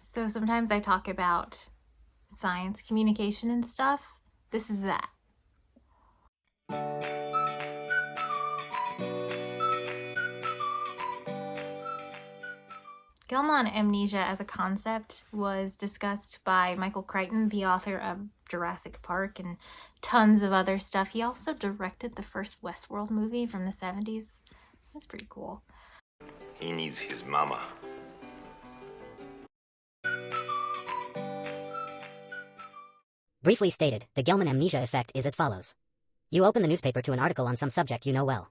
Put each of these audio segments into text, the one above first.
So sometimes I talk about science communication and stuff. This is that. Gell-Mann amnesia as a concept was discussed by Michael Crichton, the author of Jurassic Park and tons of other stuff. He also directed the first Westworld movie from the 70s. That's pretty cool. He needs his mama. Briefly stated, the Gell-Mann amnesia effect is as follows. You open the newspaper to an article on some subject you know well.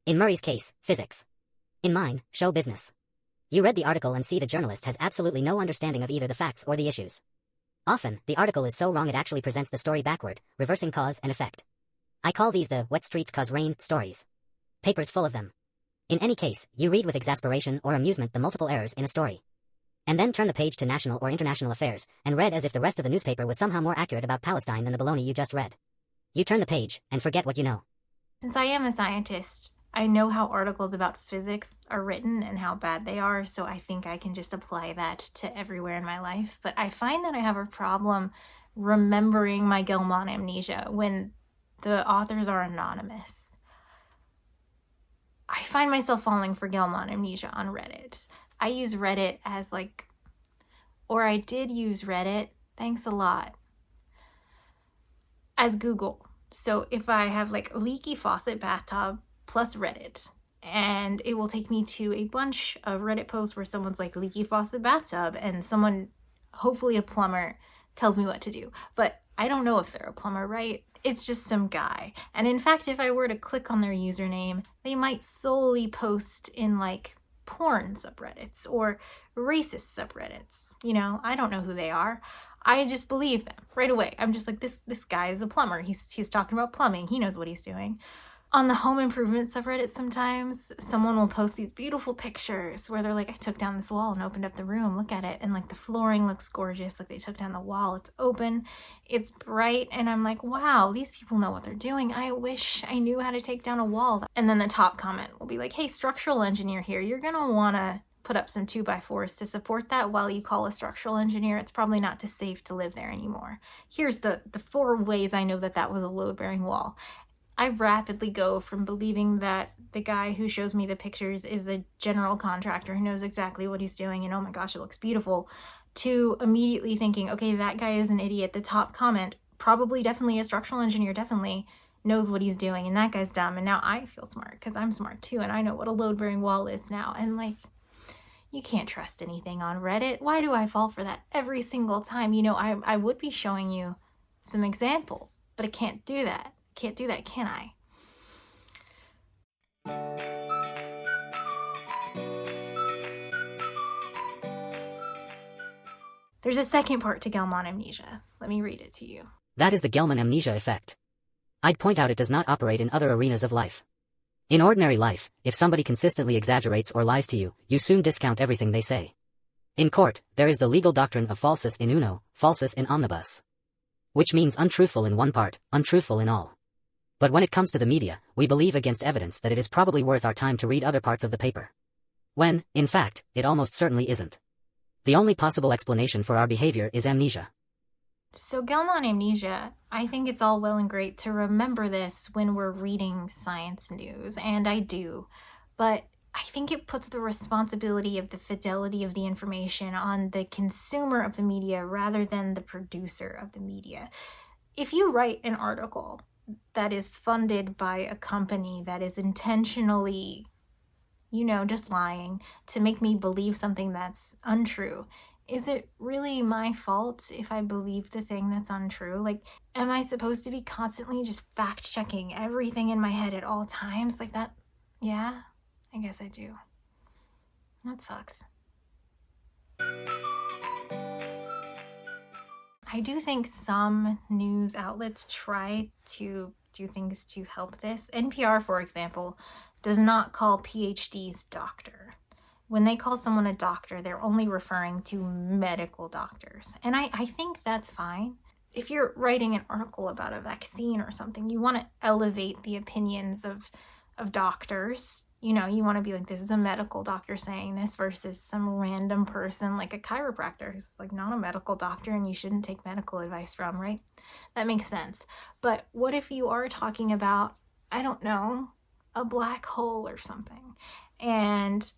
In Murray's case, physics. In mine, show business. You read the article and see the journalist has absolutely no understanding of either the facts or the issues. Often, the article is so wrong it actually presents the story backward, reversing cause and effect. I call these the wet streets cause rain stories. Papers full of them. In any case, you read with exasperation or amusement the multiple errors in a story. And then turn the page to national or international affairs, and read as if the rest of the newspaper was somehow more accurate about Palestine than the baloney you just read. You turn the page, and forget what you know. Since I am a scientist, I know how articles about physics are written and how bad they are, so I think I can just apply that to everywhere in my life. But I find that I have a problem remembering my Gell-Mann amnesia when the authors are anonymous. I find myself falling for Gell-Mann amnesia on Reddit. I use Reddit as or I did use Reddit, thanks a lot, as Google. So if I have leaky faucet bathtub plus Reddit, and it will take me to a bunch of Reddit posts where someone's like leaky faucet bathtub and someone, hopefully a plumber, tells me what to do. But I don't know if they're a plumber, right? It's just some guy. And in fact, if I were to click on their username, they might solely post in porn subreddits or racist subreddits. I don't know who they are. I just believe them right away. I'm just like, this guy is a plumber. He's talking about plumbing. He knows what he's doing. On the home improvement subreddit, sometimes someone will post these beautiful pictures where they're like, I took down this wall and opened up the room. Look at it. And the flooring looks gorgeous. They took down the wall. It's open. It's bright. And I'm like, wow, these people know what they're doing. I wish I knew how to take down a wall. And then the top comment will be like, hey, structural engineer here. You're going to want to put up some 2x4s to support that while you call a structural engineer. It's probably not too safe to live there anymore. Here's the 4 ways I know that was a load-bearing wall. I rapidly go from believing that the guy who shows me the pictures is a general contractor who knows exactly what he's doing and oh my gosh, it looks beautiful, to immediately thinking, okay, that guy is an idiot. The top comment, probably definitely a structural engineer, definitely knows what he's doing, and that guy's dumb. And now I feel smart because I'm smart too, and I know what a load-bearing wall is now. And you can't trust anything on Reddit. Why do I fall for that every single time? I would be showing you some examples, but I can't do that. Can't do that, can I? There's a second part to Gell-Mann amnesia. Let me read it to you. That is the Gell-Mann amnesia effect. I'd point out it does not operate in other arenas of life. In ordinary life, if somebody consistently exaggerates or lies to you, you soon discount everything they say. In court, there is the legal doctrine of falsus in uno, falsus in omnibus. Which means untruthful in one part, untruthful in all. But when it comes to the media, we believe against evidence that it is probably worth our time to read other parts of the paper. When, in fact, it almost certainly isn't. The only possible explanation for our behavior is amnesia. So Gell-Mann amnesia, I think it's all well and great to remember this when we're reading science news, and I do. But I think it puts the responsibility of the fidelity of the information on the consumer of the media rather than the producer of the media. If you write an article that is funded by a company that is intentionally, just lying to make me believe something that's untrue, is it really my fault if I believe the thing that's untrue? Am I supposed to be constantly just fact-checking everything in my head at all times like that? Yeah, I guess I do. That sucks. I do think some news outlets try to do things to help this. NPR, for example, does not call PhDs doctor. When they call someone a doctor, they're only referring to medical doctors. And I think that's fine. If you're writing an article about a vaccine or something, you want to elevate the opinions of doctors You know, you want to be like, this is a medical doctor saying this versus some random person like a chiropractor who's like not a medical doctor and you shouldn't take medical advice from, right? That makes sense. But what if you are talking about, I don't know, a black hole or something, and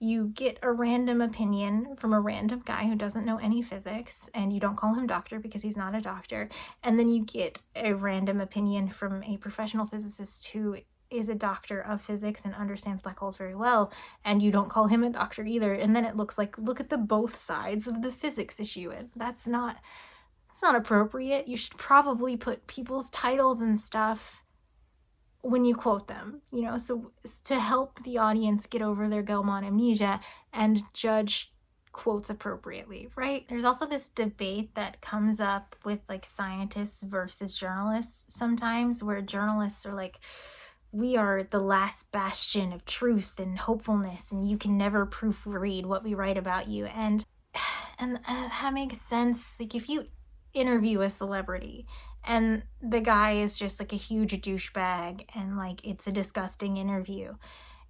you get a random opinion from a random guy who doesn't know any physics, and you don't call him doctor because he's not a doctor, and then you get a random opinion from a professional physicist who is a doctor of physics and understands black holes very well, and you don't call him a doctor either, and then it looks like, look at the both sides of the physics issue, and that's not appropriate. You should probably put people's titles and stuff when you quote them, you know, so to help the audience get over their Gell-Mann amnesia and judge quotes appropriately, right? There's also this debate that comes up with like scientists versus journalists sometimes, where journalists are like, we are the last bastion of truth and hopefulness, and you can never proofread what we write about you. And that makes sense. Like, if you interview a celebrity and the guy is just like a huge douchebag and like it's a disgusting interview,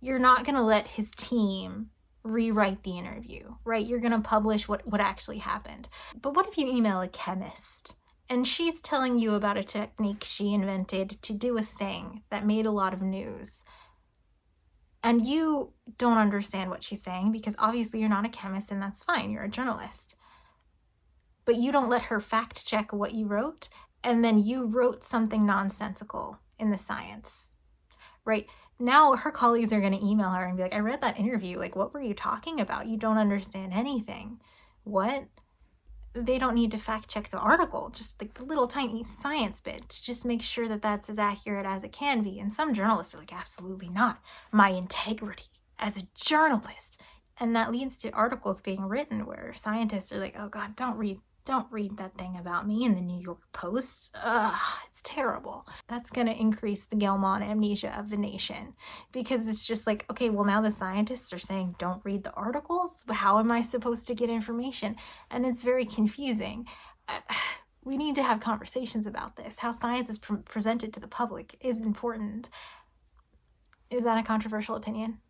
you're not going to let his team rewrite the interview, right? You're going to publish what actually happened. But what if you email a chemist and she's telling you about a technique she invented to do a thing that made a lot of news, and you don't understand what she's saying because obviously you're not a chemist, and that's fine, you're a journalist. But you don't let her fact check what you wrote, and then you wrote something nonsensical in the science, right? Now her colleagues are going to email her and be like, I read that interview, like, what were you talking about? You don't understand anything. What? They don't need to fact check the article, just like the little tiny science bit, to just make sure that that's as accurate as it can be. And some journalists are like, absolutely not. My integrity as a journalist. And that leads to articles being written where scientists are like, oh God, don't read that thing about me in the New York Post. Ugh, it's terrible. That's going to increase the Gell-Mann amnesia of the nation, because it's just like, okay, well, now the scientists are saying don't read the articles. How am I supposed to get information? And it's very confusing. We need to have conversations about this. How science is presented to the public is important. Is that a controversial opinion?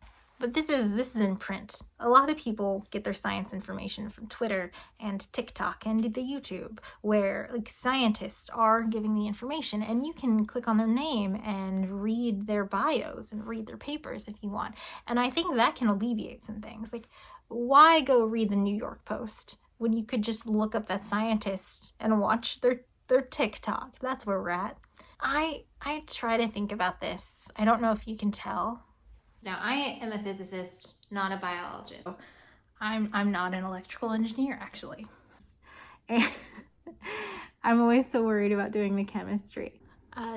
But this is in print. A lot of people get their science information from Twitter and TikTok and the YouTube, where like scientists are giving the information, and you can click on their name and read their bios and read their papers if you want. And I think that can alleviate some things. Like, why go read the New York Post when you could just look up that scientist and watch their TikTok? That's where we're at. I try to think about this. I don't know if you can tell. Now, I am a physicist, not a biologist. So I'm not an electrical engineer, actually. And I'm always so worried about doing the chemistry.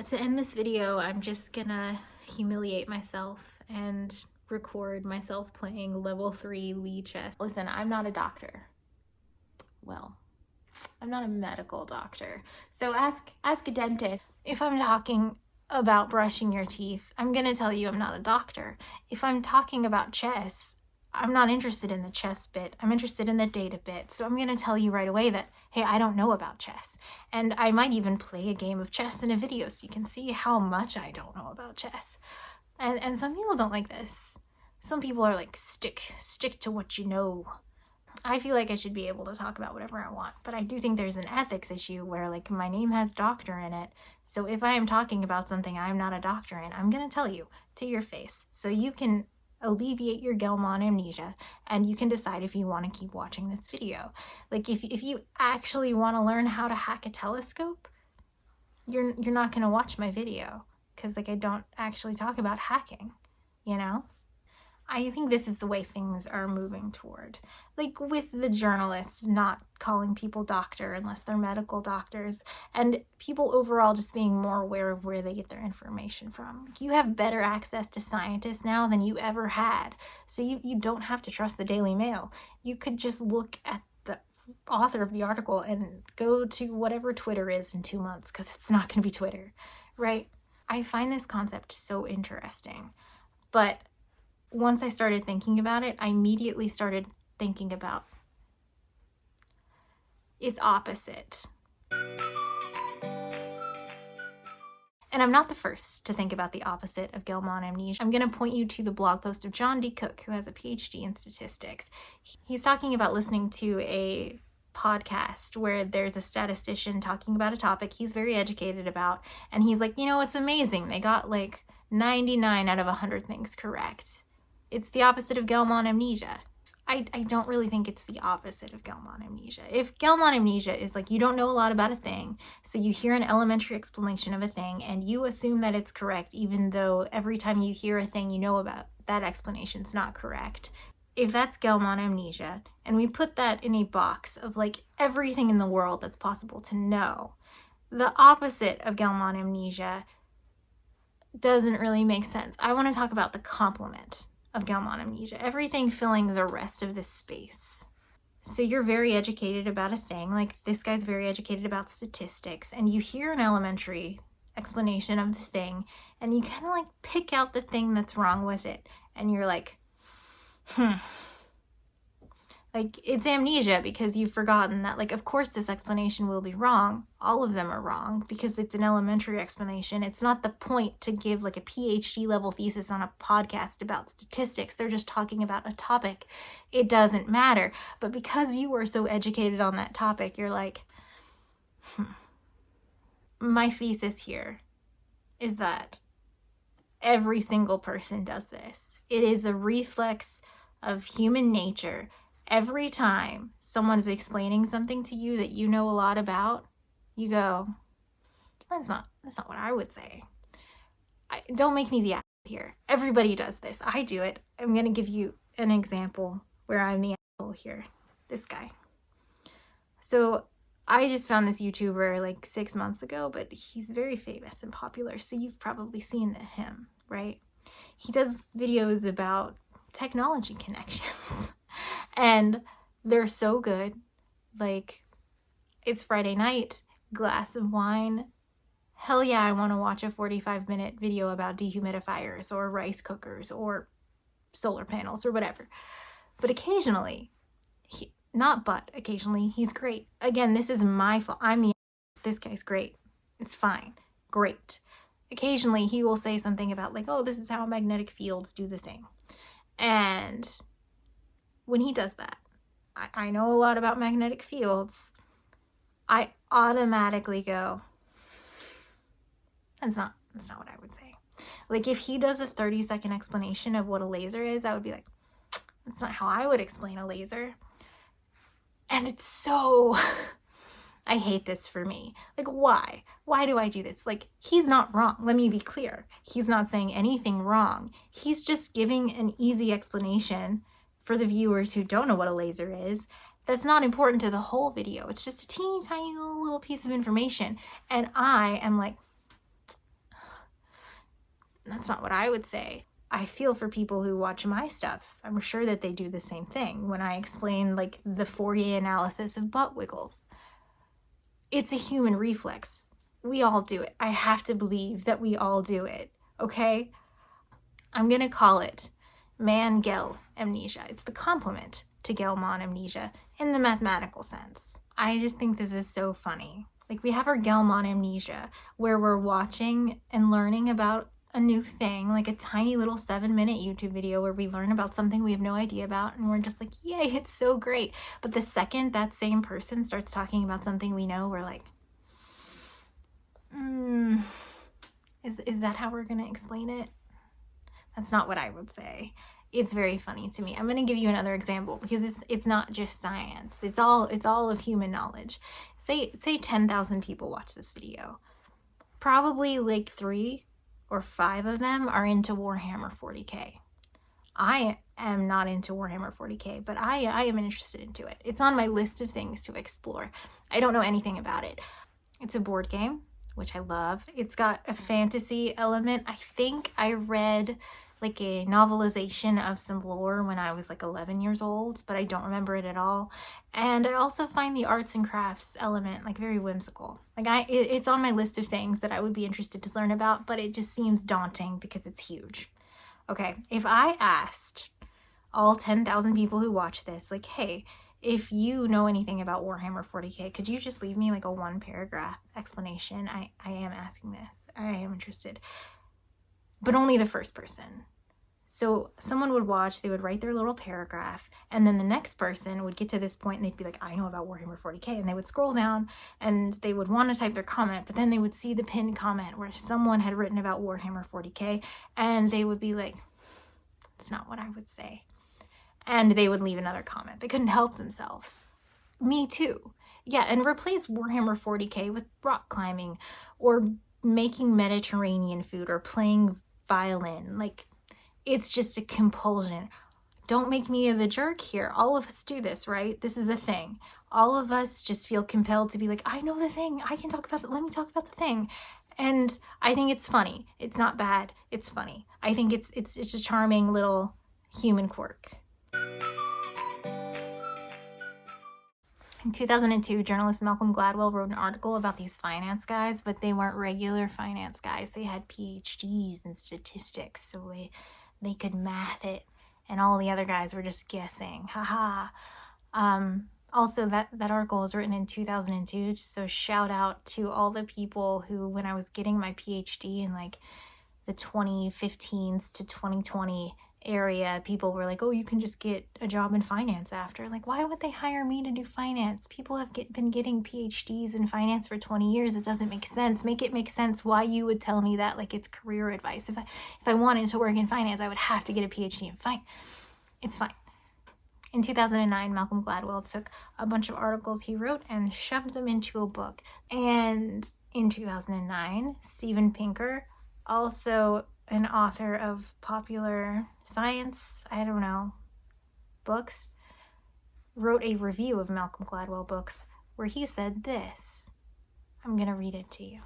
To end this video, I'm just gonna humiliate myself and record myself playing level 3 Lee chess. Listen, I'm not a doctor. Well, I'm not a medical doctor. So ask a dentist. If I'm talking about brushing your teeth, I'm gonna tell you I'm not a doctor. If I'm talking about chess, I'm not interested in the chess bit. I'm interested in the data bit. So I'm gonna tell you right away that, hey, I don't know about chess. And I might even play a game of chess in a video so you can see how much I don't know about chess. And some people don't like this. Some people are like, stick to what you know. I feel like I should be able to talk about whatever I want, but I do think there's an ethics issue where like my name has doctor in it. So if I am talking about something I'm not a doctor in, I'm going to tell you to your face so you can alleviate your Gell-Mann amnesia and you can decide if you want to keep watching this video. Like if you actually want to learn how to hack a telescope, you're not going to watch my video because like I don't actually talk about hacking, you know? I think this is the way things are moving toward. Like with the journalists not calling people doctor unless they're medical doctors, and people overall just being more aware of where they get their information from. Like, you have better access to scientists now than you ever had. So you don't have to trust the Daily Mail. You could just look at the author of the article and go to whatever Twitter is in 2 months, because it's not going to be Twitter, right? I find this concept so interesting. But once I started thinking about it, I immediately started thinking about its opposite. And I'm not the first to think about the opposite of Gell-Mann amnesia. I'm going to point you to the blog post of John D. Cook, who has a PhD in statistics. He's talking about listening to a podcast where there's a statistician talking about a topic he's very educated about. And he's like, it's amazing. They got like 99 out of 100 things correct. It's the opposite of Gell-Mann amnesia. I don't really think it's the opposite of Gell-Mann amnesia. If Gell-Mann amnesia is like you don't know a lot about a thing, so you hear an elementary explanation of a thing and you assume that it's correct, even though every time you hear a thing you know about, that explanation's not correct. If that's Gell-Mann amnesia, and we put that in a box of like everything in the world that's possible to know, the opposite of Gell-Mann amnesia doesn't really make sense. I want to talk about the complement of Gell-Mann amnesia, everything filling the rest of this space. So you're very educated about a thing, like this guy's very educated about statistics, and you hear an elementary explanation of the thing, and you kind of like pick out the thing that's wrong with it, and you're like, Like, it's amnesia because you've forgotten that, like, of course this explanation will be wrong. All of them are wrong because it's an elementary explanation. It's not the point to give, like, a PhD level thesis on a podcast about statistics. They're just talking about a topic. It doesn't matter. But because you are so educated on that topic, you're like, my thesis here is that every single person does this. It is a reflex of human nature. Every time someone is explaining something to you that you know a lot about, you go, that's not what I would say. Don't make me the asshole here. Everybody does this. I do it. I'm going to give you an example where I'm the asshole here. This guy. So I just found this YouTuber like 6 months ago, but he's very famous and popular, so you've probably seen him, right? He does videos about technology connections. And they're so good. Like, it's Friday night, glass of wine. Hell yeah, I want to watch a 45-minute video about dehumidifiers or rice cookers or solar panels or whatever. But occasionally, occasionally, he's great. Again, this is my fault. This guy's great. It's fine. Great. Occasionally, he will say something about like, oh, this is how magnetic fields do the thing. And when he does that, I know a lot about magnetic fields. I automatically go, that's not what I would say. Like, if he does a 30-second explanation of what a laser is, I would be like, that's not how I would explain a laser. And it's so, I hate this for me. Like, why? Why do I do this? Like, he's not wrong. Let me be clear. He's not saying anything wrong. He's just giving an easy explanation for the viewers who don't know what a laser is. That's not important to the whole video. It's just a teeny tiny little piece of information. And I am like, that's not what I would say. I feel for people who watch my stuff. I'm sure that they do the same thing when I explain like the Fourier analysis of butt wiggles. It's a human reflex. We all do it. I have to believe that we all do it, okay? I'm gonna call it man-Gell amnesia. It's the complement to Gell-Mann amnesia in the mathematical sense. I just think this is so funny. Like, we have our Gell-Mann amnesia where we're watching and learning about a new thing, like a tiny little 7-minute YouTube video where we learn about something we have no idea about, and we're just like, yay, it's so great. But the second that same person starts talking about something we know, we're like, is that how we're gonna explain it? That's not what I would say. It's very funny to me. I'm going to give you another example because it's not just science. It's all of human knowledge. Say 10,000 people watch this video. Probably like 3 or 5 of them are into Warhammer 40K. I am not into Warhammer 40K, but I am interested into it. It's on my list of things to explore. I don't know anything about it. It's a board game, which I love. It's got a fantasy element. I think I read like a novelization of some lore when I was like 11 years old, but I don't remember it at all. And I also find the arts and crafts element like very whimsical. Like it's on my list of things that I would be interested to learn about, but it just seems daunting because it's huge. Okay, if I asked all 10,000 people who watch this, like, hey, if you know anything about Warhammer 40K, could you just leave me like a 1-paragraph explanation? I am asking this. I am interested. But only the first person. So someone would watch, they would write their little paragraph, and then the next person would get to this point and they'd be like, I know about Warhammer 40K. And they would scroll down and they would want to type their comment, but then they would see the pinned comment where someone had written about Warhammer 40K, and they would be like, that's not what I would say. And they would leave another comment. They couldn't help themselves. Me too. Yeah, and replace Warhammer 40K with rock climbing or making Mediterranean food or playing violin. Like, it's just a compulsion. Don't make me the jerk here. All of us do this, right? This is a thing. All of us just feel compelled to be like, I know the thing. I can talk about it. Let me talk about the thing. And I think it's funny. It's not bad. It's funny. I think it's a charming little human quirk. In 2002, journalist Malcolm Gladwell wrote an article about these finance guys, but they weren't regular finance guys. They had PhDs in statistics, so they could math it, and all the other guys were just guessing. Haha. Also, that article was written in 2002, so shout out to all the people who, when I was getting my PhD in like the 2015s to 2020 area, people were like, oh, you can just get a job in finance after. Like, why would they hire me to do finance? People have been getting PhDs in finance for 20 years. It doesn't make sense. Make it make sense why you would tell me that like it's career advice. If I wanted to work in finance, I would have to get a PhD in finance. It's fine. In 2009, Malcolm Gladwell took a bunch of articles he wrote and shoved them into a book. And in 2009, Steven Pinker, also an author of popular science, books, wrote a review of Malcolm Gladwell books where he said this. I'm going to read it to you.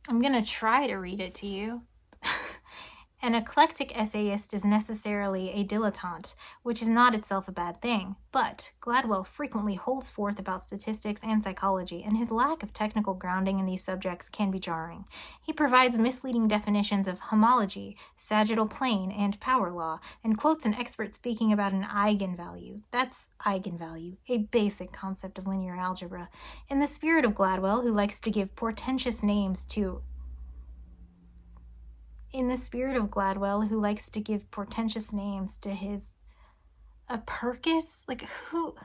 I'm going to try to read it to you. An eclectic essayist is necessarily a dilettante, which is not itself a bad thing, but Gladwell frequently holds forth about statistics and psychology, and his lack of technical grounding in these subjects can be jarring. He provides misleading definitions of homology, sagittal plane, and power law, and quotes an expert speaking about an eigenvalue. That's eigenvalue, a basic concept of linear algebra. In the spirit of Gladwell, who likes to give portentous names to his a purpose, like who?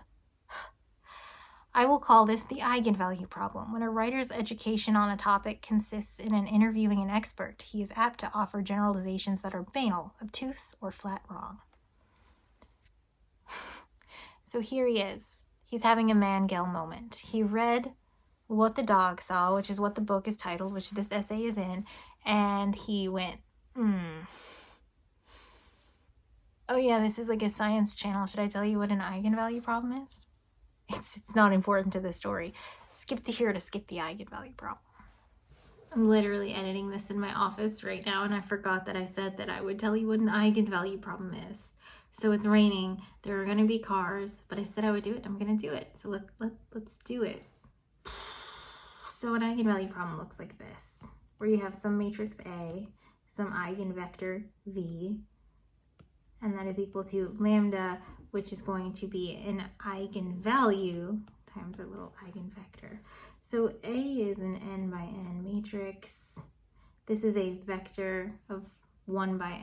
I will call this the eigenvalue problem. When a writer's education on a topic consists in an interviewing an expert, he is apt to offer generalizations that are banal, obtuse, or flat wrong. So here he is. He's having a man-Gell moment. He read What the Dog Saw, which is what the book is titled, which this essay is in, and he went, oh yeah, this is like a science channel. Should I tell you what an eigenvalue problem is? It's not important to the story. Skip to here to skip the eigenvalue problem. I'm literally editing this in my office right now, and I forgot that I said that I would tell you what an eigenvalue problem is. So it's raining. There are going to be cars, but I said I would do it. I'm going to do it. So let's do it. So an eigenvalue problem looks like this, where you have some matrix A, some eigenvector V, and that is equal to lambda, which is going to be an eigenvalue times our little eigenvector. So A is an n by n matrix. This is a vector of 1 by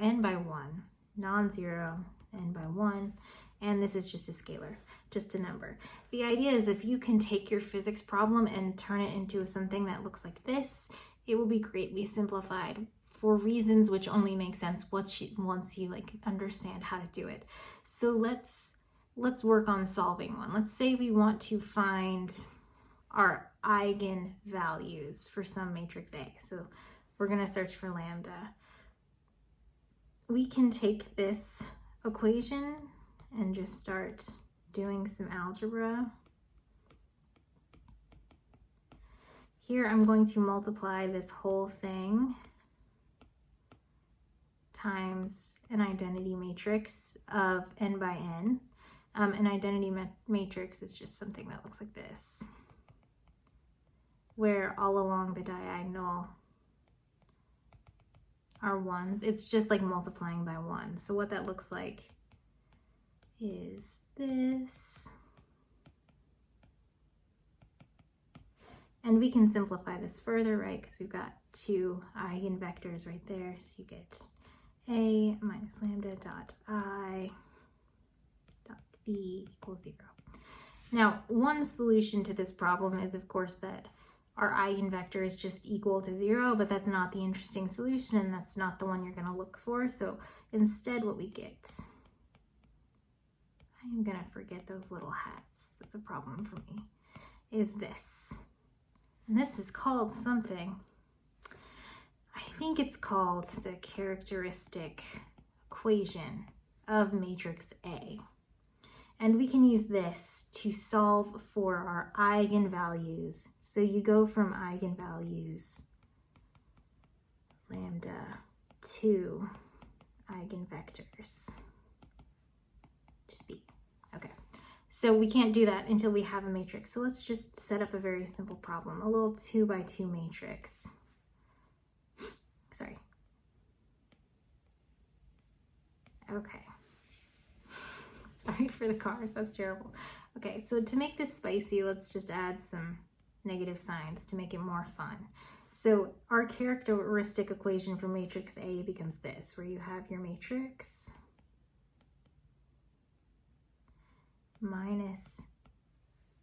n by 1, non-zero, n by 1, and this is just a scalar, just a number. The idea is if you can take your physics problem and turn it into something that looks like this, it will be greatly simplified for reasons which only make sense once you like understand how to do it. So let's work on solving one. Let's say we want to find our eigenvalues for some matrix A. So we're going to search for lambda. We can take this equation and just start doing some algebra. Here I'm going to multiply this whole thing times an identity matrix of n by n. An identity matrix is just something that looks like this, where all along the diagonal are ones. It's just like multiplying by 1. So what that looks like is this. And we can simplify this further, right? Because we've got two eigenvectors right there. So you get A minus lambda dot I dot V equals 0. Now, one solution to this problem is, of course, that our eigenvector is just equal to 0, but that's not the interesting solution, and that's not the one you're going to look for. So instead, what we get, I am going to forget those little hats. That's a problem for me, is this. And this is called something. I think it's called the characteristic equation of matrix A. And we can use this to solve for our eigenvalues. So you go from eigenvalues lambda to eigenvectors. Just B. Okay. So we can't do that until we have a matrix. So let's just set up a very simple problem, a little 2 by 2 matrix. Sorry. Okay. Sorry for the cars, that's terrible. Okay, so to make this spicy, let's just add some negative signs to make it more fun. So our characteristic equation for matrix A becomes this, where you have your matrix minus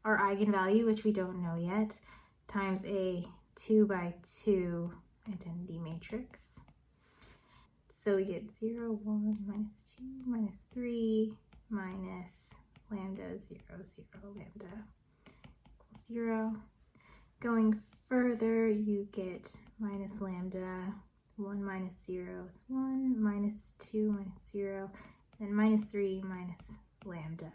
our eigenvalue, which we don't know yet, times a 2 by 2 identity matrix. So we get 0, 1, minus 2, minus 3, minus lambda 0, 0, lambda equals 0. Going further, you get minus lambda, 1 minus 0 is 1, minus 2 minus 0, and minus 3 minus lambda.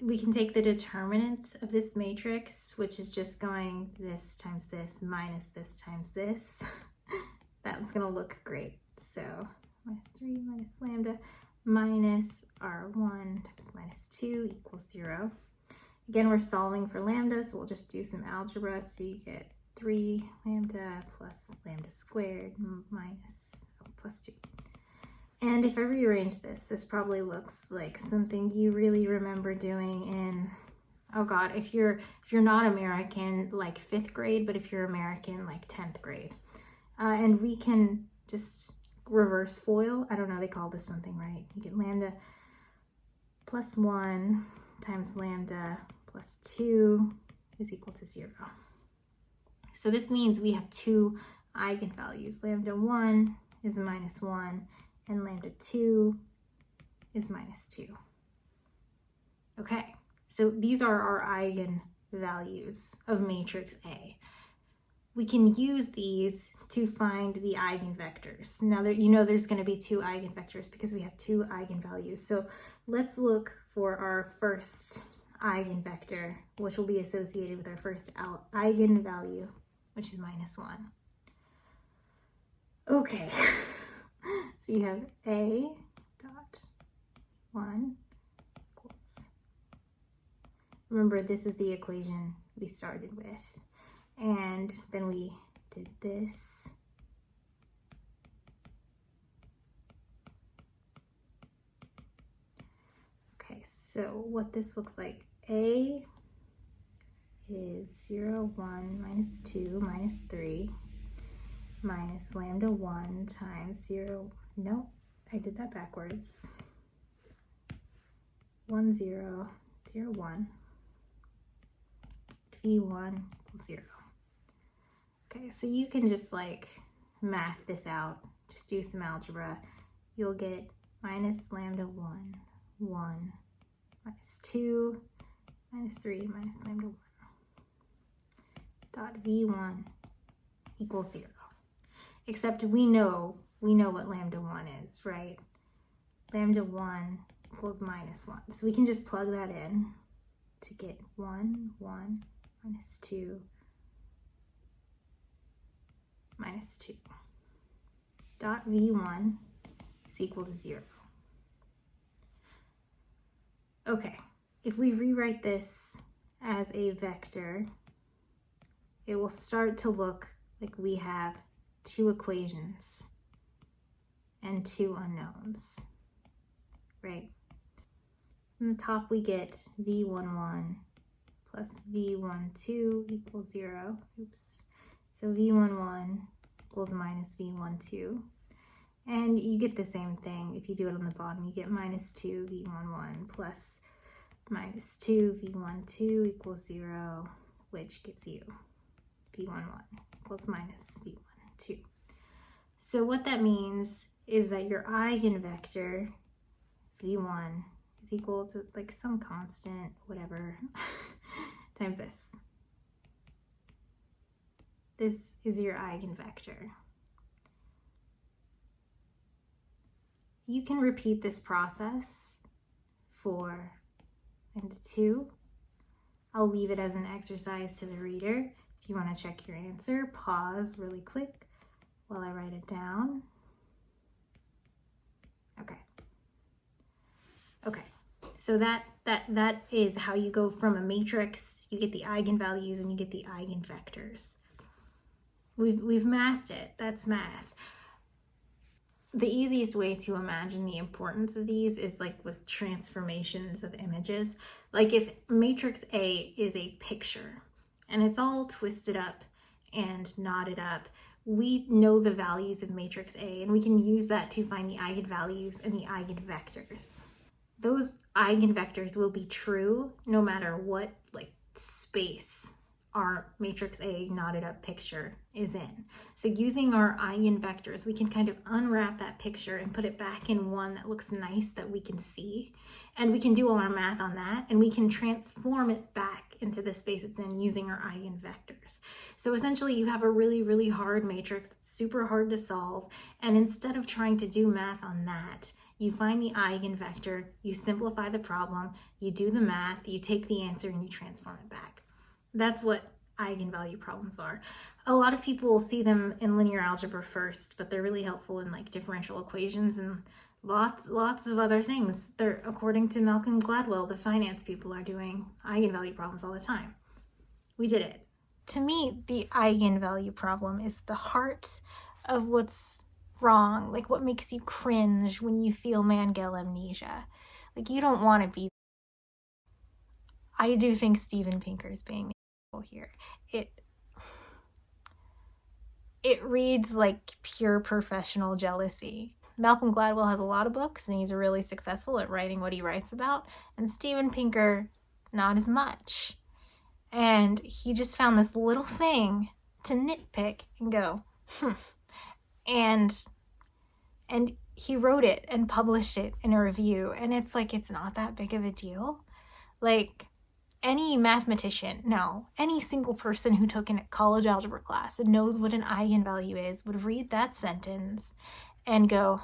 We can take the determinant of this matrix, which is just going this times this minus this times this. That's going to look great. So minus 3 minus lambda minus r1 times minus 2 equals 0. Again, we're solving for lambda, so we'll just do some algebra. So you get 3 lambda plus lambda squared minus plus 2. And if I rearrange this, this probably looks like something you really remember doing in, oh God, if you're not American, like 5th grade, but if you're American, like 10th grade. And we can just reverse FOIL. I don't know, they call this something, right? You get lambda plus 1 times lambda plus 2 is equal to 0. So this means we have two eigenvalues. Lambda 1 is minus 1, and lambda 2 is minus 2. Okay, so these are our eigenvalues of matrix A. We can use these to find the eigenvectors. Now that you know there's going to be two eigenvectors because we have two eigenvalues. So let's look for our first eigenvector, which will be associated with our first eigenvalue, which is minus 1. Okay, so you have A dot 1 equals, remember this is the equation we started with, and then we did this. Okay, so what this looks like, A is 0, 1, minus 2, minus 3, minus lambda 1 times 0, no, I did that backwards, 1, 0, 0, 1, V1 equals 0. Okay, so you can just like math this out, just do some algebra. You'll get minus lambda 1, 1, minus 2, minus 3, minus lambda 1, dot V1 equals 0. Except we know what lambda 1 is, right? Lambda 1 equals minus 1. So we can just plug that in to get 1, 1, minus 2, minus 2. Dot V1 is equal to 0. Okay, if we rewrite this as a vector, it will start to look like we have two equations and two unknowns. right? On the top we get V11 plus V12 equals 0. Oops. So V11 equals minus V12. And you get the same thing. If you do it on the bottom, you get minus 2 V11 plus minus 2 V12 equals 0, which gives you V11 equals minus V12. So what that means is that your eigenvector V1 is equal to like some constant, whatever, times this. This is your eigenvector. You can repeat this process for and 2. I'll leave it as an exercise to the reader. If you want to check your answer, pause really quick while I write it down. Okay, so that is how you go from a matrix. You get the eigenvalues and you get the eigenvectors. We've mathed it. That's math. The easiest way to imagine the importance of these is like with transformations of images. Like if matrix A is a picture and it's all twisted up and knotted up, we know the values of matrix A and we can use that to find the eigenvalues and the eigenvectors. Those eigenvectors will be true no matter what like space our matrix A knotted up picture is in. So using our eigenvectors, we can kind of unwrap that picture and put it back in one that looks nice that we can see. And we can do all our math on that and we can transform it back into the space it's in using our eigenvectors. So essentially you have a really, really hard matrix that's super hard to solve. And instead of trying to do math on that, you find the eigenvector, you simplify the problem, you do the math, you take the answer and you transform it back. That's what eigenvalue problems are. A lot of people will see them in linear algebra first, but they're really helpful in like differential equations and lots of other things. They're, according to Malcolm Gladwell, the finance people are doing eigenvalue problems all the time. We did it. To me, the eigenvalue problem is the heart of what's wrong, like what makes you cringe when you feel Gell-Mann amnesia. Like you don't want to be. I do think Steven Pinker is being here. It reads like pure professional jealousy. Malcolm Gladwell has a lot of books and he's really successful at writing what he writes about, and Steven Pinker not as much. And he just found this little thing to nitpick and go, And he wrote it and published it in a review, and it's like, it's not that big of a deal. Like, any mathematician, no, any single person who took a college algebra class and knows what an eigenvalue is would read that sentence and go,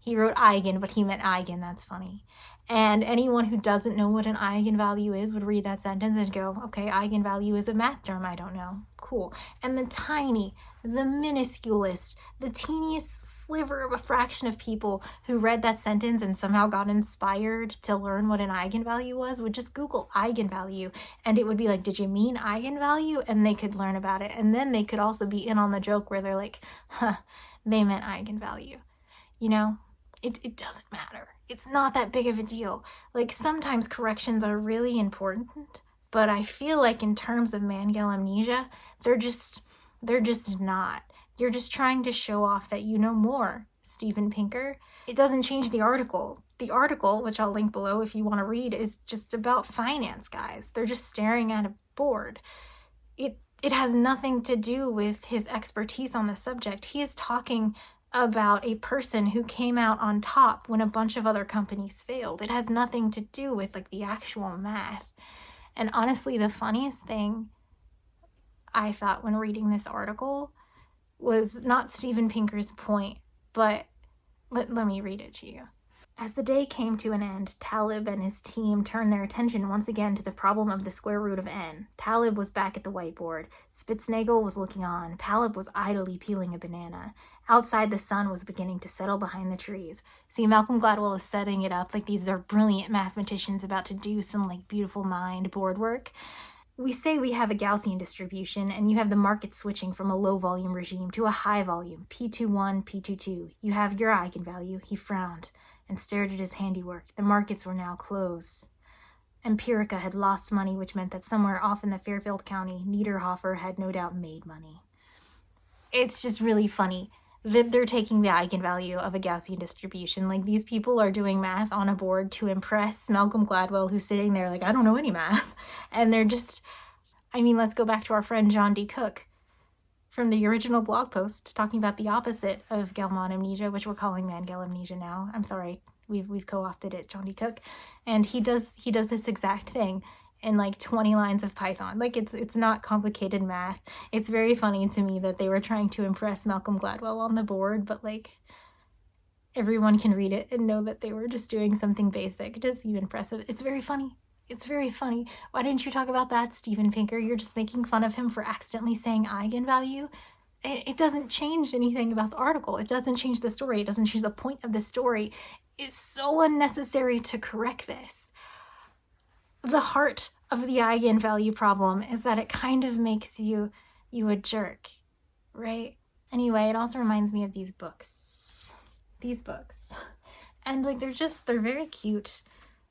he wrote eigen, but he meant eigen, that's funny. And anyone who doesn't know what an eigenvalue is would read that sentence and go, okay, eigenvalue is a math term I don't know. Cool. And the minusculest, the teeniest sliver of a fraction of people who read that sentence and somehow got inspired to learn what an eigenvalue was would just Google eigenvalue, and it would be like, did you mean eigenvalue? And they could learn about it. And then they could also be in on the joke where they're like, they meant eigenvalue. You know, it doesn't matter. It's not that big of a deal. Like, sometimes corrections are really important, but I feel like in terms of Gell-Mann amnesia, they're just not. You're just trying to show off that you know more, Steven Pinker. It doesn't change the article. The article, which I'll link below if you want to read, is just about finance guys. They're just staring at a board. It has nothing to do with his expertise on the subject. He is talking about a person who came out on top when a bunch of other companies failed. It has nothing to do with like the actual math. And honestly, the funniest thing I thought when reading this article was not Steven Pinker's point, but let me read it to you. As the day came to an end, Talib and his team turned their attention once again to the problem of the square root of n. Talib was back at the whiteboard. Spitznagel was looking on. Talib was idly peeling a banana. Outside, the sun was beginning to settle behind the trees. See, Malcolm Gladwell is setting it up like these are brilliant mathematicians about to do some like beautiful mind board work. We say we have a Gaussian distribution, and you have the market switching from a low volume regime to a high volume, P21, P22. You have your eigenvalue. He frowned. and stared at his handiwork. The markets were now closed. Empirica had lost money, which meant that somewhere off in the Fairfield County, Niederhofer had no doubt made money. It's just really funny that they're taking the eigenvalue of a Gaussian distribution. Like, these people are doing math on a board to impress Malcolm Gladwell, who's sitting there like, I don't know any math. And they're just, I mean, let's go back to our friend John D. Cook from the original blog post talking about the opposite of Gell-Mann Amnesia, which we're calling Gell Amnesia now. I'm sorry, we've co-opted it, John D. Cook. And he does this exact thing in like 20 lines of Python. Like, it's not complicated math. It's very funny to me that they were trying to impress Malcolm Gladwell on the board, but like, everyone can read it and know that they were just doing something basic to seem impressive. It's very funny. It's very funny. Why didn't you talk about that, Steven Pinker? You're just making fun of him for accidentally saying eigenvalue. It doesn't change anything about the article. It doesn't change the story. It doesn't change the point of the story. It's so unnecessary to correct this. The heart of the eigenvalue problem is that it kind of makes you a jerk, right? Anyway, it also reminds me of these books. And like, they're very cute.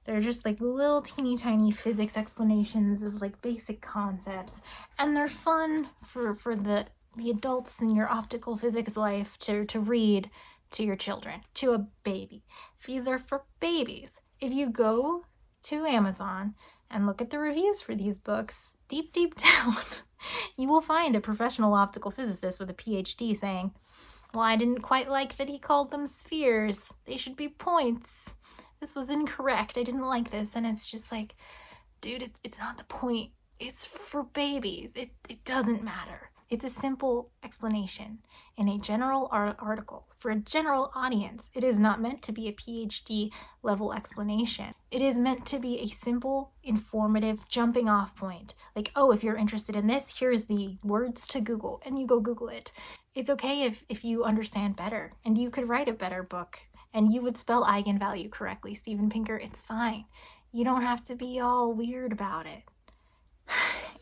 They're just like little teeny tiny physics explanations of like basic concepts. And they're fun for the adults in your optical physics life to read to your children, to a baby. These are for babies. If you go to Amazon and look at the reviews for these books, deep down, you will find a professional optical physicist with a PhD saying, well, I didn't quite like that he called them spheres. They should be points. This was incorrect. I didn't like this. And it's just like, dude, it's not the point. It's for babies. It doesn't matter. It's a simple explanation in a general article for a general audience. It is not meant to be a PhD level explanation. It is meant to be a simple, informative jumping off point. Like, oh, if you're interested in this, here's the words to Google, and you go Google it. It's okay if you understand better, and you could write a better book, and you would spell eigenvalue correctly, Steven Pinker. It's fine. You don't have to be all weird about it.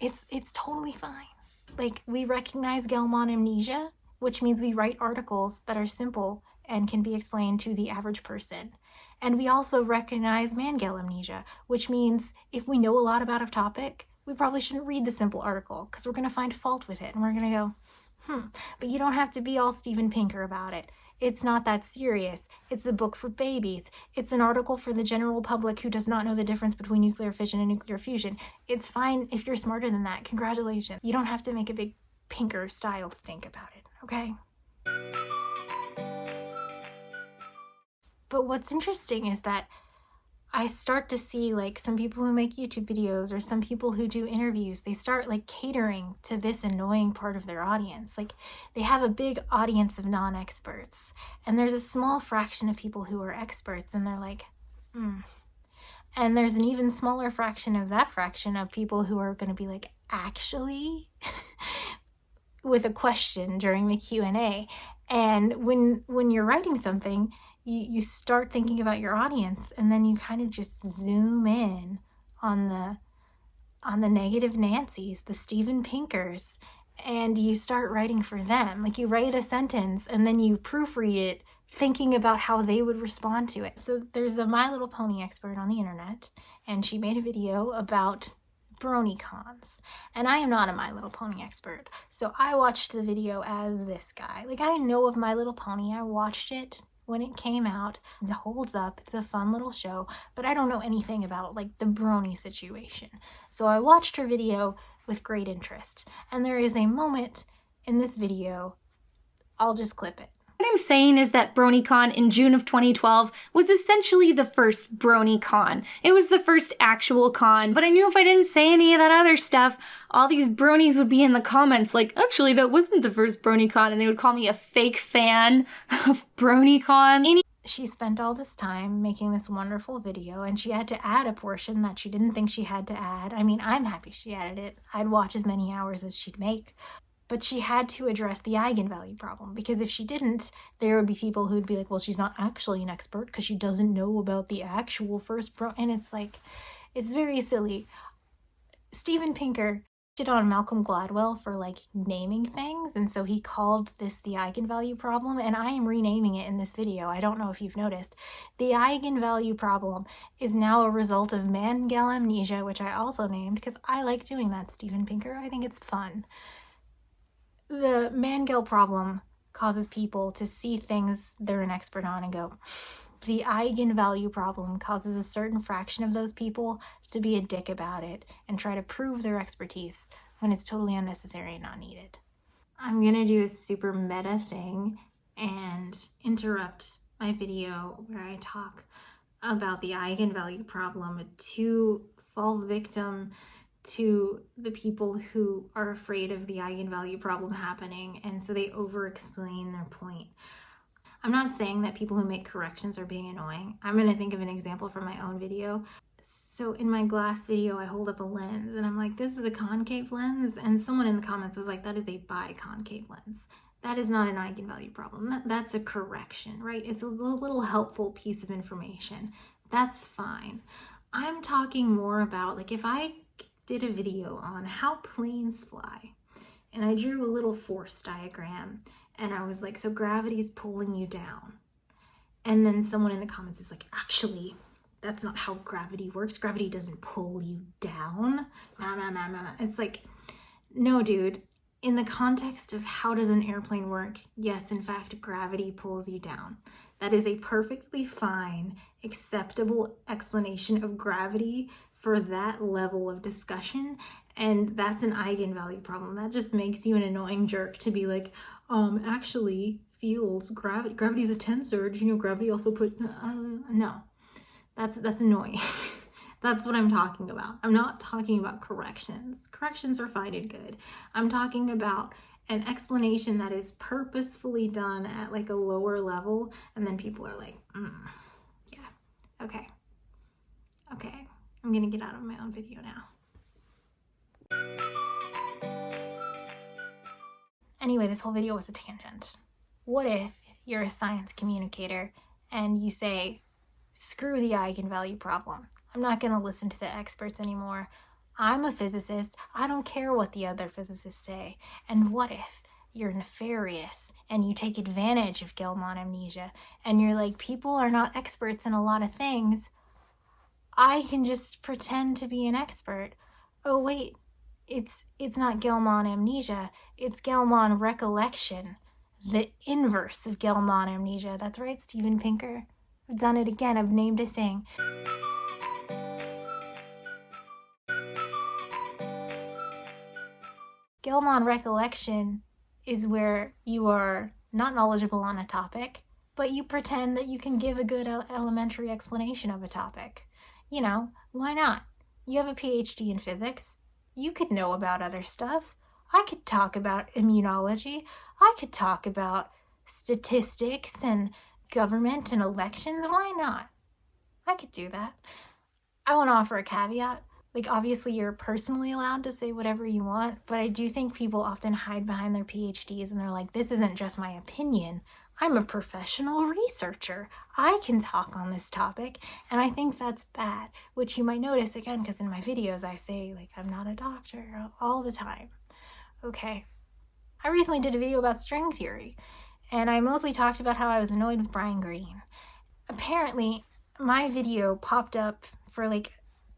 It's totally fine. Like, we recognize Gell-Mann Amnesia, which means we write articles that are simple and can be explained to the average person. And we also recognize Gell-Mann Amnesia, which means if we know a lot about a topic, we probably shouldn't read the simple article because we're going to find fault with it. And we're going to go, but you don't have to be all Steven Pinker about it. It's not that serious. It's a book for babies. It's an article for the general public who does not know the difference between nuclear fission and nuclear fusion. It's fine if you're smarter than that. Congratulations. You don't have to make a big Pinker style stink about it, okay? But what's interesting is that I start to see like some people who make YouTube videos or some people who do interviews, they start like catering to this annoying part of their audience. Like, they have a big audience of non-experts and there's a small fraction of people who are experts and they're like, And there's an even smaller fraction of that fraction of people who are going to be like, actually, with a question during the Q&A. And when you're writing something, you start thinking about your audience and then you kind of just zoom in on the negative Nancys, the Steven Pinkers, and you start writing for them. Like, you write a sentence and then you proofread it thinking about how they would respond to it. So there's a My Little Pony expert on the internet and she made a video about BronyCons. And I am not a My Little Pony expert. So I watched the video as this guy. Like, I know of My Little Pony. I watched it when it came out. It holds up. It's a fun little show, but I don't know anything about like the brony situation. So I watched her video with great interest. And there is a moment in this video, I'll just clip it. What I'm saying is that BronyCon in June of 2012 was essentially the first BronyCon. It was the first actual con, but I knew if I didn't say any of that other stuff, all these bronies would be in the comments like, actually, that wasn't the first BronyCon, and they would call me a fake fan of BronyCon. She spent all this time making this wonderful video, and she had to add a portion that she didn't think she had to add. I mean, I'm happy she added it. I'd watch as many hours as she'd make. But she had to address the eigenvalue problem, because if she didn't, there would be people who'd be like, well, she's not actually an expert because she doesn't know about the actual first and it's like, it's very silly. Steven Pinker Shit on Malcolm Gladwell for like naming things, and so he called this the Eigen Value problem, and I am renaming it in this video. I don't know if you've noticed. The Eigen Value problem is now a result of Gell-Mann Amnesia, which I also named because I like doing that, Steven Pinker. I think it's fun. The Gell problem causes people to see things they're an expert on and go, the Eigen Value problem causes a certain fraction of those people to be a dick about it and try to prove their expertise when it's totally unnecessary and not needed. I'm gonna do a super meta thing and interrupt my video where I talk about the Eigen Value problem to fall victim to the people who are afraid of the Eigen Value problem happening, and so they over-explain their point. I'm not saying that people who make corrections are being annoying. I'm going to think of an example from my own video. So in my glass video, I hold up a lens and I'm like, this is a concave lens. And someone in the comments was like, that is a biconcave lens. That is not an eigenvalue problem. That's a correction, right? It's a little helpful piece of information. That's fine. I'm talking more about, like, if I did a video on how planes fly and I drew a little force diagram and I was like, so gravity's pulling you down. And then someone in the comments is like, actually, that's not how gravity works. Gravity doesn't pull you down. It's like, no, dude. In the context of how does an airplane work, yes, in fact, gravity pulls you down. That is a perfectly fine, acceptable explanation of gravity for that level of discussion. And that's an eigenvalue problem. That just makes you an annoying jerk to be like, actually, fields, gravity is a tensor. Did you know gravity also put, no, that's annoying. That's what I'm talking about. I'm not talking about corrections. Corrections are fine and good. I'm talking about an explanation that is purposefully done at like a lower level, and then people are like, yeah, okay, I'm gonna get out of my own video now. Anyway, this whole video was a tangent. What if you're a science communicator and you say, screw the eigenvalue problem. I'm not going to listen to the experts anymore. I'm a physicist. I don't care what the other physicists say. And what if you're nefarious and you take advantage of Gell-Mann amnesia and you're like, people are not experts in a lot of things. I can just pretend to be an expert. Oh, wait. It's not Gell-Mann amnesia, it's Gell-Mann recollection, the inverse of Gell-Mann amnesia. That's right, Steven Pinker. I've done it again, I've named a thing. Gell-Mann recollection is where you are not knowledgeable on a topic, but you pretend that you can give a good elementary explanation of a topic. You know, why not? You have a PhD in physics. You could know about other stuff. I could talk about immunology. I could talk about statistics and government and elections. Why not? I could do that. I want to offer a caveat. Like, obviously, you're personally allowed to say whatever you want, but I do think people often hide behind their PhDs and they're like, this isn't just my opinion. I'm a professional researcher. I can talk on this topic, and I think that's bad, which you might notice again, because in my videos I say, like, I'm not a doctor all the time. Okay. I recently did a video about string theory, and I mostly talked about how I was annoyed with Brian Greene. Apparently, my video popped up for like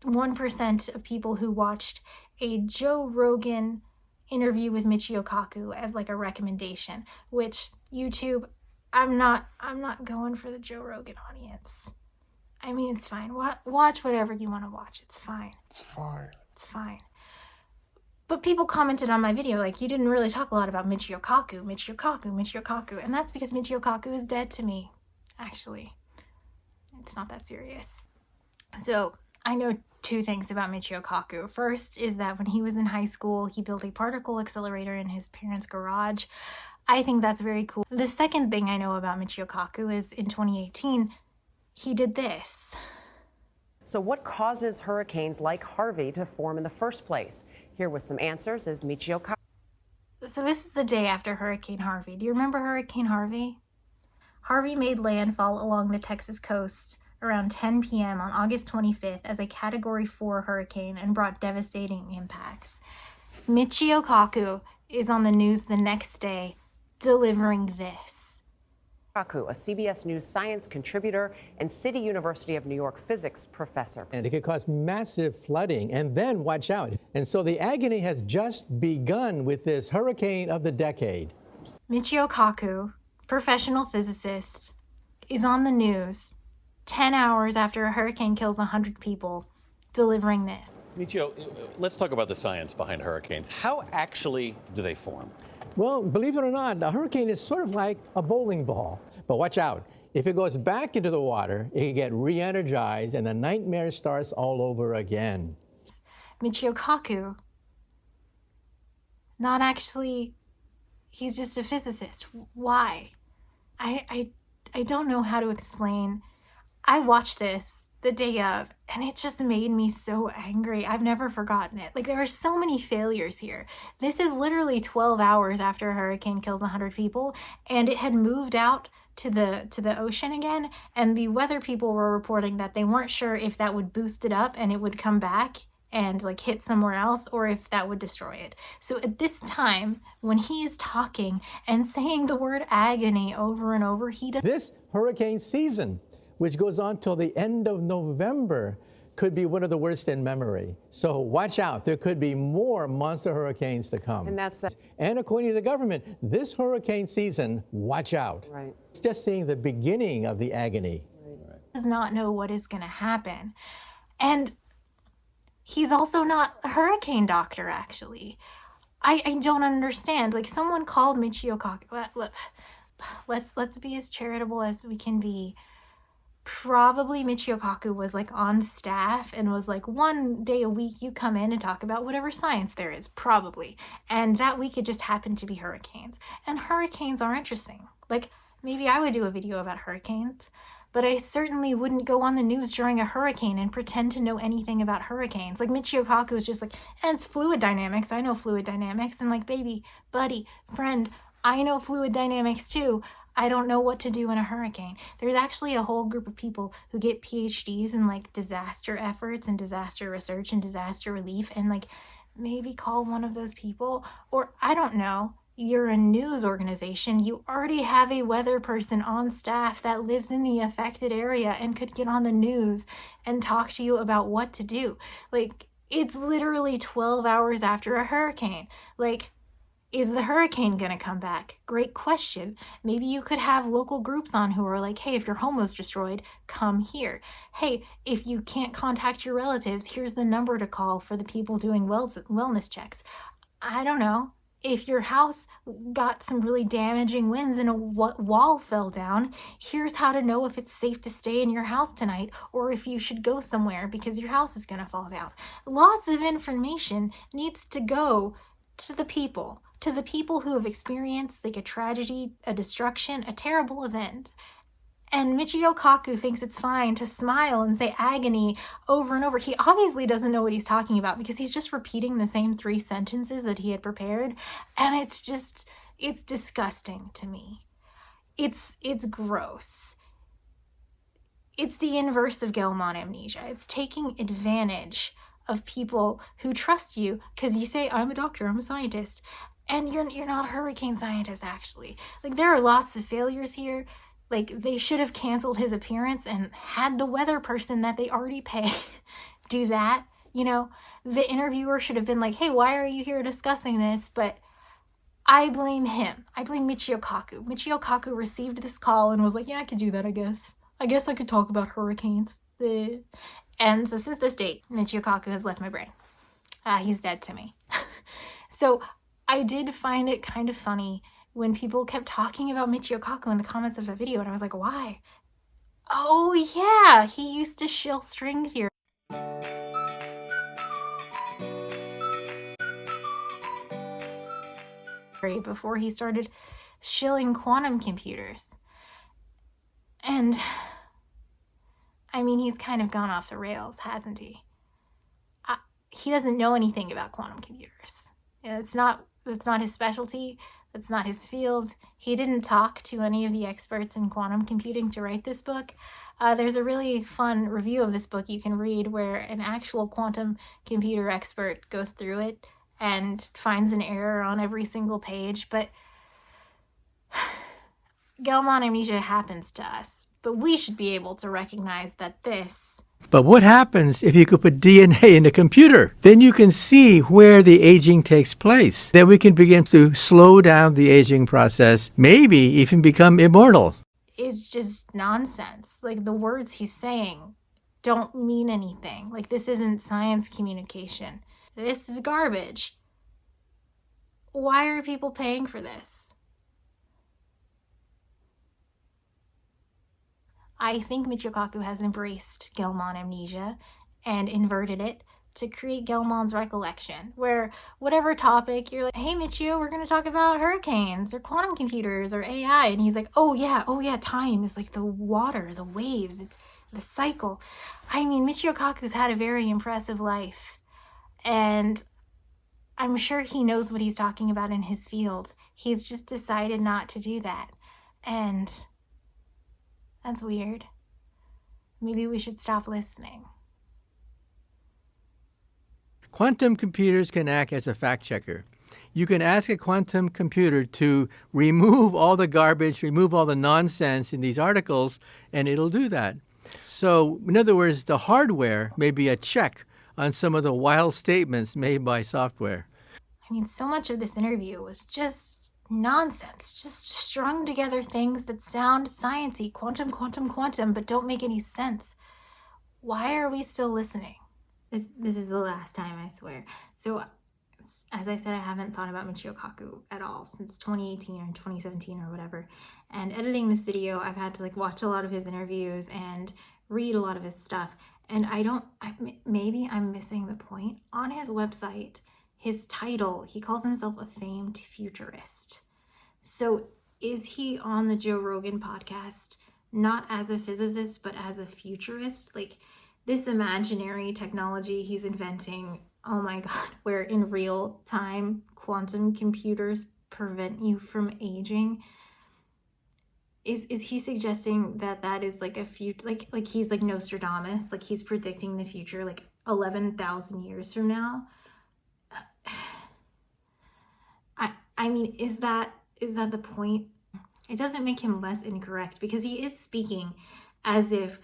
1% of people who watched a Joe Rogan interview with Michio Kaku as like a recommendation, which YouTube, I'm not going for the Joe Rogan audience. I mean, it's fine. Watch whatever you want to watch. It's fine. It's fine. But people commented on my video, like, you didn't really talk a lot about Michio Kaku. And that's because Michio Kaku is dead to me, actually. It's not that serious. So, I know two things about Michio Kaku. First is that when he was in high school, he built a particle accelerator in his parents' garage. I think that's very cool. The second thing I know about Michio Kaku is in 2018, he did this. So what causes hurricanes like Harvey to form in the first place? Here with some answers is Michio Kaku. So this is the day after Hurricane Harvey. Do you remember Hurricane Harvey? Harvey made landfall along the Texas coast around 10 p.m. on August 25th as a Category 4 hurricane and brought devastating impacts. Michio Kaku is on the news the next day delivering this. Kaku, a CBS News science contributor and City University of New York physics professor. And it could cause massive flooding, and then watch out. And so the agony has just begun with this hurricane of the decade. Michio Kaku, professional physicist, is on the news 10 hours after a hurricane kills 100 people, delivering this. Michio, let's talk about the science behind hurricanes. How actually do they form? Well, believe it or not, a hurricane is sort of like a bowling ball. But watch out. If it goes back into the water, it can get re-energized and the nightmare starts all over again. Michio Kaku, not actually, he's just a physicist. Why? I don't know how to explain. I watched this the day of, and it just made me so angry. I've never forgotten it. Like, there are so many failures here. This is literally 12 hours after a hurricane kills 100 people, and it had moved out to the ocean again, and the weather people were reporting that they weren't sure if that would boost it up and it would come back and like hit somewhere else, or if that would destroy it. So at this time, when he is talking and saying the word agony over and over, he does. This hurricane season, which goes on till the end of November, could be one of the worst in memory. So watch out. There could be more monster hurricanes to come. And that's that. And according to the government, this hurricane season, watch out. Right. It's just seeing the beginning of the agony. Does not know what is going to happen. And he's also not a hurricane doctor, actually. I don't understand. Like, someone called Michio Kaku. Let's be as charitable as we can be. Probably Michio Kaku was like on staff and was like, one day a week you come in and talk about whatever science there is, probably. And that week it just happened to be hurricanes. And hurricanes are interesting. Like, maybe I would do a video about hurricanes, but I certainly wouldn't go on the news during a hurricane and pretend to know anything about hurricanes. Like, Michio Kaku is just like, and it's fluid dynamics. I know fluid dynamics. And like, baby, buddy, friend, I know fluid dynamics too. I don't know what to do in a hurricane. There's actually a whole group of people who get PhDs in like disaster efforts and disaster research and disaster relief, and like maybe call one of those people. Or I don't know, you're a news organization. You already have a weather person on staff that lives in the affected area and could get on the news and talk to you about what to do. Like, it's literally 12 hours after a hurricane. Like, is the hurricane going to come back? Great question. Maybe you could have local groups on who are like, hey, if your home was destroyed, come here. Hey, if you can't contact your relatives, here's the number to call for the people doing wellness checks. I don't know. If your house got some really damaging winds and a wall fell down, here's how to know if it's safe to stay in your house tonight or if you should go somewhere because your house is going to fall down. Lots of information needs to go to the people who have experienced like a tragedy, a destruction, a terrible event. And Michio Kaku thinks it's fine to smile and say agony over and over. He obviously doesn't know what he's talking about because he's just repeating the same 3 sentences that he had prepared. And it's disgusting to me. It's gross. It's the inverse of Gell-Mann Amnesia. It's taking advantage of people who trust you because you say, I'm a doctor, I'm a scientist. And you're not a hurricane scientist, actually. Like, there are lots of failures here. Like, they should have canceled his appearance and had the weather person that they already pay do that. You know, the interviewer should have been like, hey, why are you here discussing this? But I blame him. I blame Michio Kaku. Michio Kaku received this call and was like, yeah, I could do that, I guess. I guess I could talk about hurricanes. And so since this date, Michio Kaku has left my brain. He's dead to me. So I did find it kind of funny when people kept talking about Michio Kaku in the comments of the video, and I was like, why? Oh yeah, he used to shill string theory before he started shilling quantum computers. And I mean, he's kind of gone off the rails, hasn't he? He doesn't know anything about quantum computers. It's not his specialty. That's not his field. He didn't talk to any of the experts in quantum computing to write this book. There's a really fun review of this book you can read where an actual quantum computer expert goes through it and finds an error on every single page, but Gell-Mann Amnesia happens to us. But we should be able to recognize that this. But what happens if you could put DNA in a computer? Then you can see where the aging takes place. Then we can begin to slow down the aging process, maybe even become immortal. Is just nonsense. Like, the words he's saying don't mean anything. Like, this isn't science communication. This is garbage. Why are people paying for this? I think Michio Kaku has embraced Gell-Mann Amnesia and inverted it to create Gell-Mann's recollection, where whatever topic you're like, hey Michio, we're going to talk about hurricanes or quantum computers or AI. And he's like, oh yeah, time is like the water, the waves, it's the cycle. I mean, Michio Kaku's had a very impressive life. And I'm sure he knows what he's talking about in his field. He's just decided not to do that. And that's weird. Maybe we should stop listening. Quantum computers can act as a fact checker. You can ask a quantum computer to remove all the garbage, remove all the nonsense in these articles, and it'll do that. So, in other words, the hardware may be a check on some of the wild statements made by software. I mean, so much of this interview was just nonsense, just strung together things that sound sciencey, quantum, but don't make any sense. Why are we still listening? This is the last time, I swear. So, as I said, I haven't thought about Michio Kaku at all since 2018 or 2017 or whatever. And editing this video, I've had to watch a lot of his interviews and read a lot of his stuff. And maybe I'm missing the point. On his website, his title, he calls himself a famed futurist. So is he on the Joe Rogan podcast, not as a physicist, but as a futurist? Like, this imaginary technology he's inventing, oh my God, where in real time quantum computers prevent you from aging. Is he suggesting that is like a future, like he's like Nostradamus, like he's predicting the future like 11,000 years from now? I mean, is that the point? It doesn't make him less incorrect, because he is speaking as if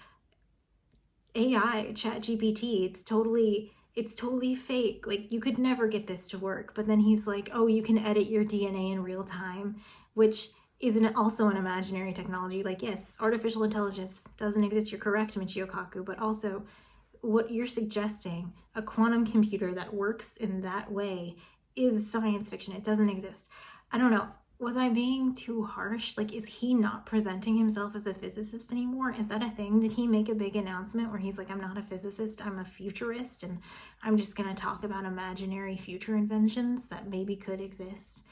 AI, ChatGPT, it's totally fake. Like, you could never get this to work. But then he's like, oh, you can edit your DNA in real time, which is also an imaginary technology. Like, yes, artificial intelligence doesn't exist. You're correct, Michio Kaku. But also, what you're suggesting, a quantum computer that works in that way, is science fiction. It doesn't exist. I don't know. Was I being too harsh? Like, is he not presenting himself as a physicist anymore? Is that a thing? Did he make a big announcement where he's like, I'm not a physicist, I'm a futurist, and I'm just going to talk about imaginary future inventions that maybe could exist?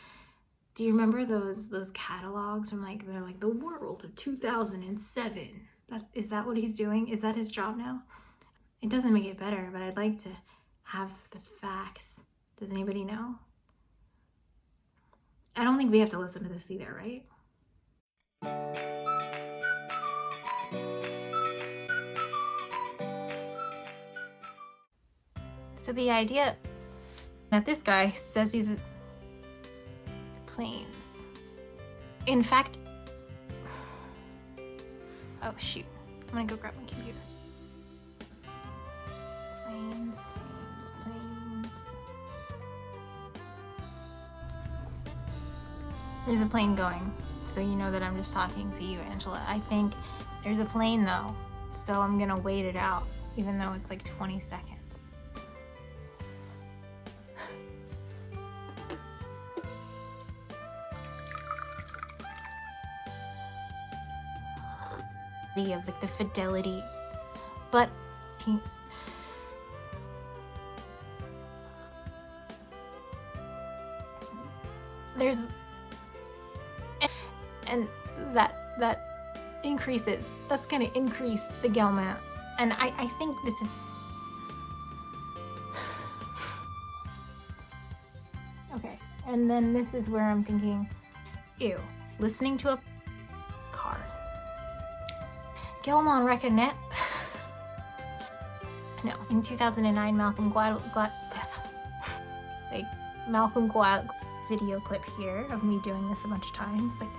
Do you remember those catalogs from they're like the world of 2007? Is that what he's doing? Is that his job now? It doesn't make it better, but I'd like to have the facts. Does anybody know? I don't think we have to listen to this either, right? So the idea that this guy says he's planes. In fact, oh shoot, I'm gonna go grab my computer. Planes. There's a plane going, so you know that I'm just talking to you, Angela. I think there's a plane though, so I'm gonna wait it out, even though it's like 20 seconds. Of like the fidelity, but there's and that increases. That's going to increase the Gell-Mann, and I think this is okay. And then this is where I'm thinking, ew, listening to a car. Gell-Mann recognize. No, in 2009, Malcolm Malcolm Gladwell video clip here of me doing this a bunch of times. Like,